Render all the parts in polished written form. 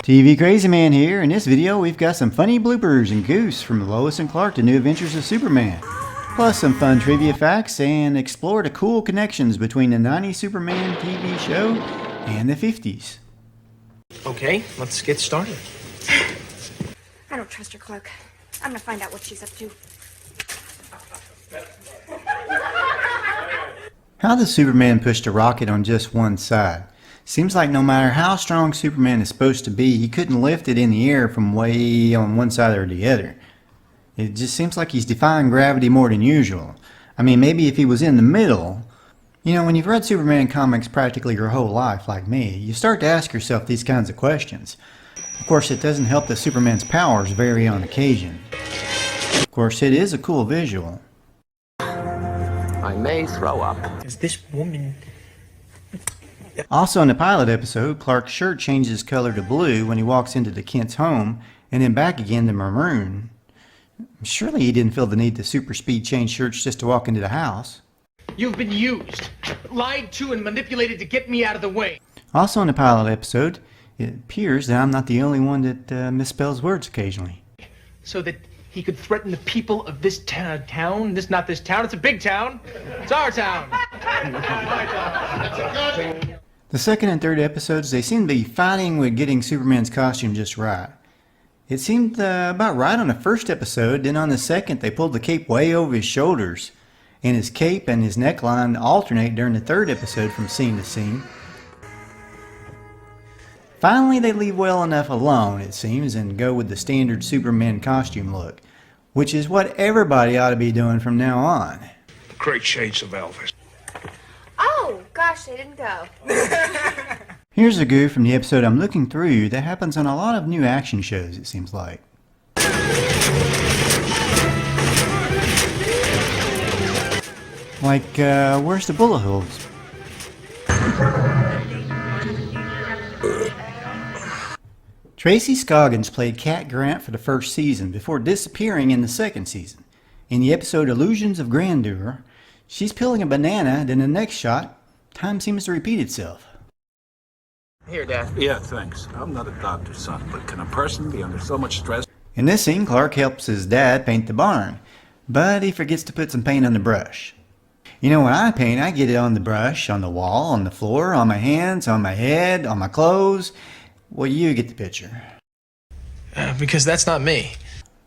TV Crazy Man here. In this video we've got some funny bloopers and Goofs from Lois and Clark, The New Adventures of Superman. Plus some fun trivia facts and explore the cool connections between the 90s Superman TV show and the 50s. Okay, let's get started. I don't trust her, Clark. I'm gonna find out what she's up to. How does Superman push the rocket on just one side? Seems like no matter how strong Superman is supposed to be, he couldn't lift it in the air from way on one side or the other. It just seems like he's defying gravity more than usual. I mean, maybe if he was in the middle. You know, when you've read Superman comics practically your whole life, like me, you start to ask yourself these kinds of questions. Of course, it doesn't help that Superman's powers vary on occasion. Of course, it is a cool visual. I may throw up. Is this woman... Also in the pilot episode, Clark's shirt changes color to blue when he walks into the Kent's home, and then back again to maroon. Surely he didn't feel the need to super speed change shirts just to walk into the house. You've been used, lied to, and manipulated to get me out of the way. Also in the pilot episode, it appears that I'm not the only one that misspells words occasionally. So that he could threaten the people of this town. Not this town, it's a big town. It's our town. The second and third episodes, they seem to be fighting with getting Superman's costume just right. It seemed about right on the first episode, then on the second they pulled the cape way over his shoulders. And his cape and his neckline alternate during the third episode from scene to scene. Finally they leave well enough alone, it seems, and go with the standard Superman costume look, which is what everybody ought to be doing from now on. Great shades of Elvis. Oh, gosh, they didn't go. Here's a goof from the episode I'm looking through that happens on a lot of new action shows, it seems like. Like, where's the bullet holes? Tracy Scoggins played Cat Grant for the first season before disappearing in the second season. In the episode Illusions of Grandeur, she's peeling a banana, then the next shot, time seems to repeat itself. Here, Dad. Yeah, thanks. I'm not a doctor's son, but can a person be under so much stress? In this scene, Clark helps his dad paint the barn, but he forgets to put some paint on the brush. You know, when I paint, I get it on the brush, on the wall, on the floor, on my hands, on my head, on my clothes. Well, you get the picture. Because that's not me.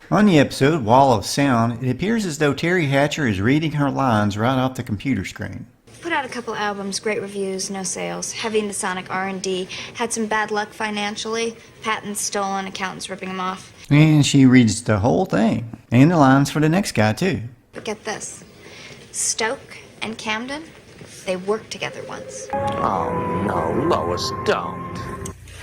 On the episode, Wall of Sound, it appears as though Teri Hatcher is reading her lines right off the computer screen. Put out a couple albums, great reviews, no sales. Heavy into Sonic R&D. Had some bad luck financially. Patents stolen, accountants ripping them off. And she reads the whole thing. And the lines for the next guy, too. But get this. Stoke and Camden, they worked together once. Oh, no, Lois, don't.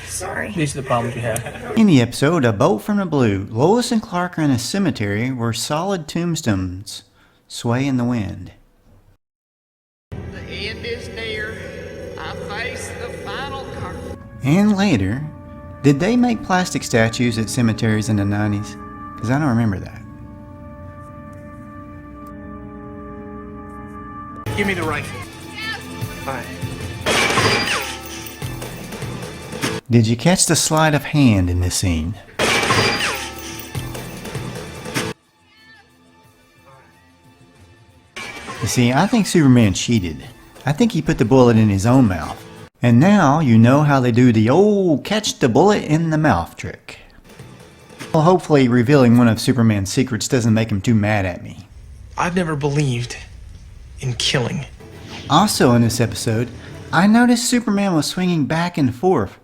Sorry. These are the problems you have. In the episode A Bolt from the Blue, Lois and Clark are in a cemetery where solid tombstones sway in the wind. The end is near. I face the final curtain. And later, did they make plastic statues at cemeteries in the 90s? Because I don't remember that. Give me the rifle. Fine. Did you catch the sleight of hand in this scene? You see, I think Superman cheated. I think he put the bullet in his own mouth. And now you know how they do the old catch the bullet in the mouth trick. Well, hopefully revealing one of Superman's secrets doesn't make him too mad at me. I've never believed in killing. Also in this episode, I noticed Superman was swinging back and forth,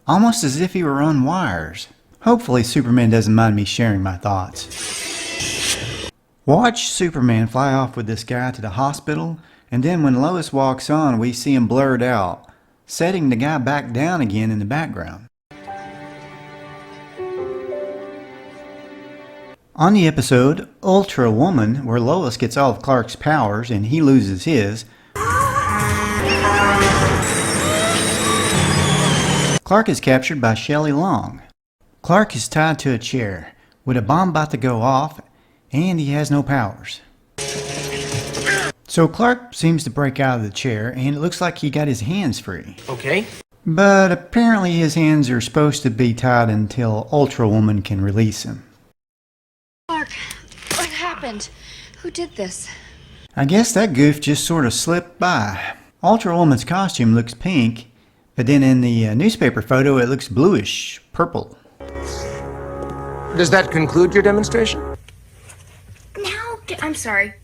almost as if he were on wires. Hopefully Superman doesn't mind me sharing my thoughts. Watch Superman fly off with this guy to the hospital, and then when Lois walks on, we see him blurred out, setting the guy back down again in the background. On the episode Ultra Woman, where Lois gets all of Clark's powers and he loses his, Clark is captured by Shelley Long. Clark is tied to a chair, with a bomb about to go off, and he has no powers. So Clark seems to break out of the chair, and it looks like he got his hands free. Okay. But apparently his hands are supposed to be tied until Ultra Woman can release him. Clark, what happened? Who did this? I guess that goof just sort of slipped by. Ultra Woman's costume looks pink, but then in the newspaper photo it looks bluish, purple. Does that conclude your demonstration? No, I'm sorry.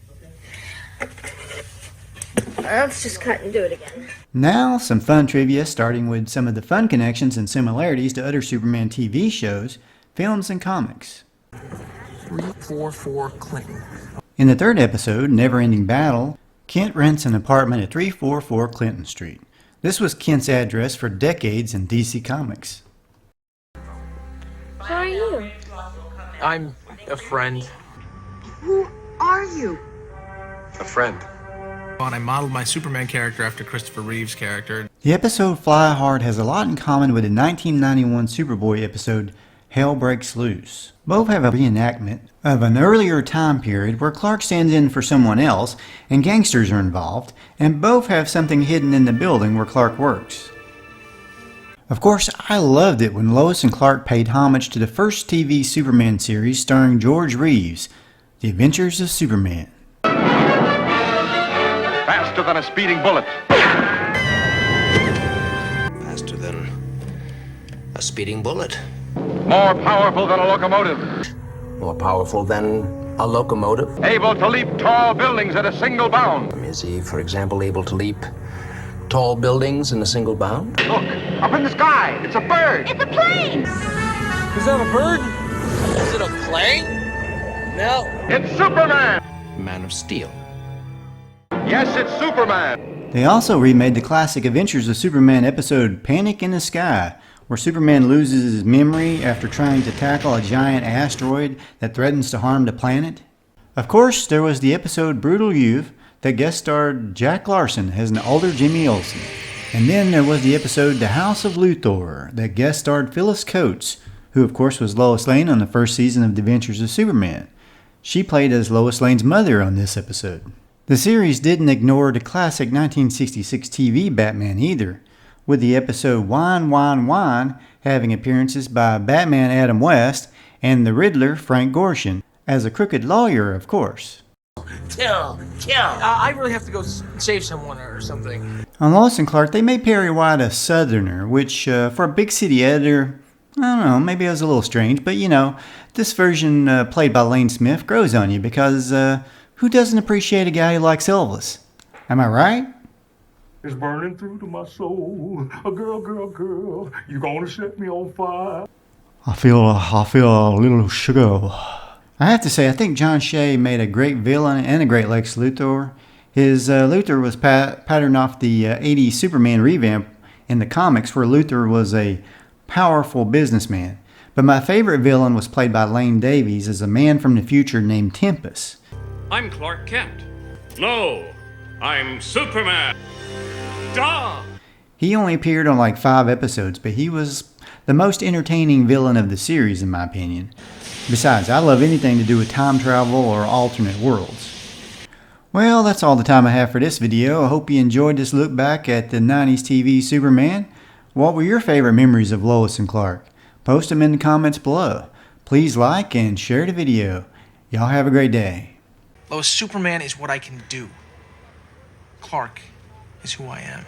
Let's just cut and do it again. Now, some fun trivia, starting with some of the fun connections and similarities to other Superman TV shows, films, and comics. 344 Clinton. In the third episode, Never Ending Battle, Kent rents an apartment at 344 Clinton Street. This was Kent's address for decades in DC Comics. Who are you? I'm a friend. Who are you? A friend. I modeled my Superman character after Christopher Reeves' character. The episode Fly Hard has a lot in common with the 1991 Superboy episode Hell Breaks Loose. Both have a reenactment of an earlier time period where Clark stands in for someone else and gangsters are involved, and both have something hidden in the building where Clark works. Of course, I loved it when Lois and Clark paid homage to the first TV Superman series starring George Reeves, The Adventures of Superman. Faster than a speeding bullet. Faster than a speeding bullet. More powerful than a locomotive. More powerful than a locomotive. Able to leap tall buildings at a single bound. Is he, for example, able to leap tall buildings in a single bound? Look, up in the sky. It's a bird. It's a plane! Is that a bird? Is it a plane? No. It's Superman. Man of Steel. Yes, it's Superman. They also remade the classic Adventures of Superman episode Panic in the Sky, where Superman loses his memory after trying to tackle a giant asteroid that threatens to harm the planet. Of course, there was the episode Brutal Youth that guest starred Jack Larson as an older Jimmy Olsen. And then there was the episode The House of Luthor that guest starred Phyllis Coates, who of course was Lois Lane on the first season of The Adventures of Superman. She played as Lois Lane's mother on this episode. The series didn't ignore the classic 1966 TV Batman either, with the episode Wine, Wine, Wine having appearances by Batman Adam West and the Riddler Frank Gorshin, as a crooked lawyer, of course. Kill. I really have to go save someone or something. On Lois and Clark, they made Perry White a Southerner, which for a big city editor, I don't know, maybe it was a little strange, but you know, this version played by Lane Smith grows on you because who doesn't appreciate a guy who likes Elvis? Am I right? It's burning through to my soul. A girl, girl, girl, you gonna set me on fire. I feel a little sugar. I have to say, I think John Shea made a great villain and a great Lex Luthor. His Luthor was patterned off the 80s Superman revamp in the comics, where Luthor was a powerful businessman. But my favorite villain was played by Lane Davies as a man from the future named Tempus. I'm Clark Kent. No, I'm Superman. Duh! He only appeared on like 5 episodes, but he was the most entertaining villain of the series in my opinion. Besides, I love anything to do with time travel or alternate worlds. Well, that's all the time I have for this video. I hope you enjoyed this look back at the 90s TV Superman. What were your favorite memories of Lois and Clark? Post them in the comments below. Please like and share the video. Y'all have a great day. Lois, Superman is what I can do. Clark is who I am.